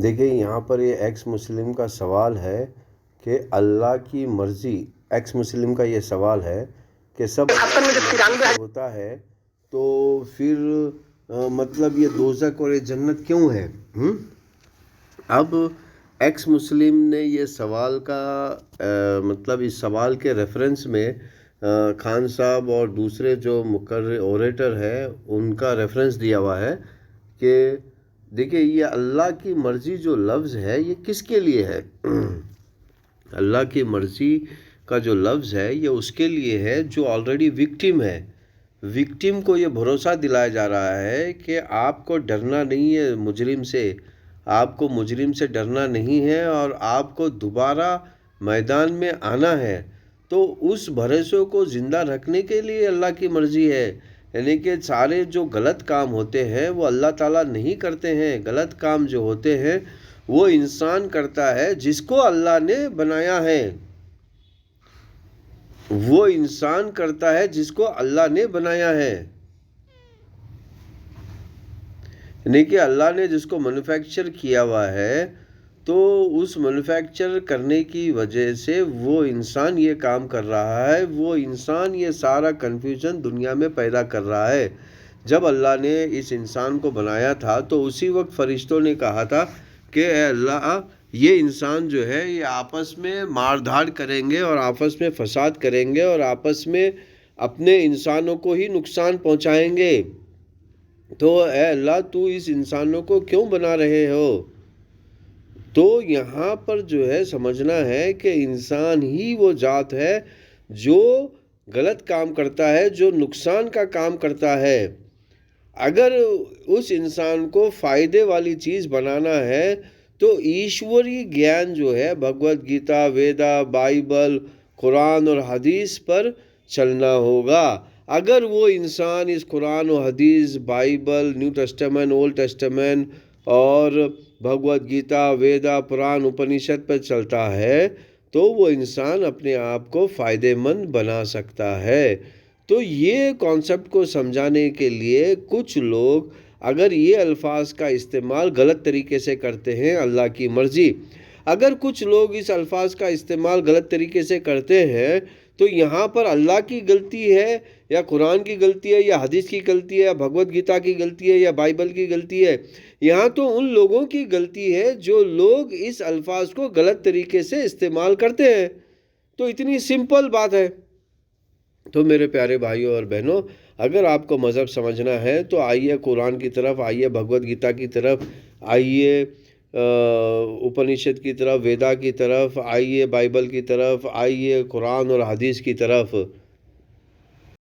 دیکھیں یہاں پر یہ ایکس مسلم کا سوال ہے کہ اللہ کی مرضی، ایکس مسلم کا یہ سوال ہے کہ سب اللہ کی مرضی سے ہوتا ہے تو پھر مطلب یہ دوزخ اور یہ جنت کیوں ہے؟ اب ایکس مسلم نے یہ سوال کا مطلب اس سوال کے ریفرنس میں خان صاحب اور دوسرے جو مقرر اوریٹر ہے ان کا ریفرنس دیا ہوا ہے کہ دیکھیں یہ اللہ کی مرضی جو لفظ ہے یہ کس کے لیے ہے؟ اللہ کی مرضی کا جو لفظ ہے یہ اس کے لیے ہے جو آلریڈی وکٹم ہے. وکٹم کو یہ بھروسہ دلایا جا رہا ہے کہ آپ کو ڈرنا نہیں ہے مجرم سے، آپ کو مجرم سے ڈرنا نہیں ہے اور آپ کو دوبارہ میدان میں آنا ہے. تو اس بھروسے کو زندہ رکھنے کے لیے اللہ کی مرضی ہے. یعنی کہ سارے جو غلط کام ہوتے ہیں وہ اللہ تعالیٰ نہیں کرتے ہیں. غلط کام جو ہوتے ہیں وہ انسان کرتا ہے جس کو اللہ نے بنایا ہے. وہ انسان کرتا ہے جس کو اللہ نے بنایا ہے. یعنی کہ اللہ نے جس کو مینوفیکچر کیا ہوا ہے تو اس مینوفیکچر کرنے کی وجہ سے وہ انسان یہ کام کر رہا ہے، وہ انسان یہ سارا کنفیوژن دنیا میں پیدا کر رہا ہے. جب اللہ نے اس انسان کو بنایا تھا تو اسی وقت فرشتوں نے کہا تھا کہ اے اللہ یہ انسان جو ہے یہ آپس میں مار دھاڑ کریں گے اور آپس میں فساد کریں گے اور آپس میں اپنے انسانوں کو ہی نقصان پہنچائیں گے. تو اے اللہ تو اس انسانوں کو کیوں بنا رہے ہو؟ تو یہاں پر جو ہے سمجھنا ہے کہ انسان ہی وہ ذات ہے جو غلط کام کرتا ہے، جو نقصان کا کام کرتا ہے. اگر اس انسان کو فائدے والی چیز بنانا ہے تو ایشوری گیان جو ہے بھگوت گیتا، ویدا، بائبل، قرآن اور حدیث پر چلنا ہوگا. اگر وہ انسان اس قرآن و حدیث، Bible, new testament, old testament اور بھگوت گیتا، ویدا، پران، اپنیشد پر چلتا ہے تو وہ انسان اپنے آپ کو فائدے مند بنا سکتا ہے. تو یہ کانسیپٹ کو سمجھانے کے لیے کچھ لوگ اگر یہ الفاظ کا استعمال غلط طریقے سے کرتے ہیں، اللہ کی مرضی، اگر کچھ لوگ اس الفاظ کا استعمال غلط طریقے سے کرتے ہیں تو یہاں پر اللہ کی غلطی ہے یا قرآن کی غلطی ہے یا حدیث کی غلطی ہے یا بھگوت گیتا کی غلطی ہے یا بائبل کی غلطی ہے؟ یہاں تو ان لوگوں کی غلطی ہے جو لوگ اس الفاظ کو غلط طریقے سے استعمال کرتے ہیں. تو اتنی سمپل بات ہے. تو میرے پیارے بھائیوں اور بہنوں، اگر آپ کو مذہب سمجھنا ہے تو آئیے قرآن کی طرف، آئیے بھگوت گیتا کی طرف، آئیے اپنیشد کی طرف، ویدا کی طرف، آئیے بائبل کی طرف، آئیے قرآن اور حدیث کی طرف.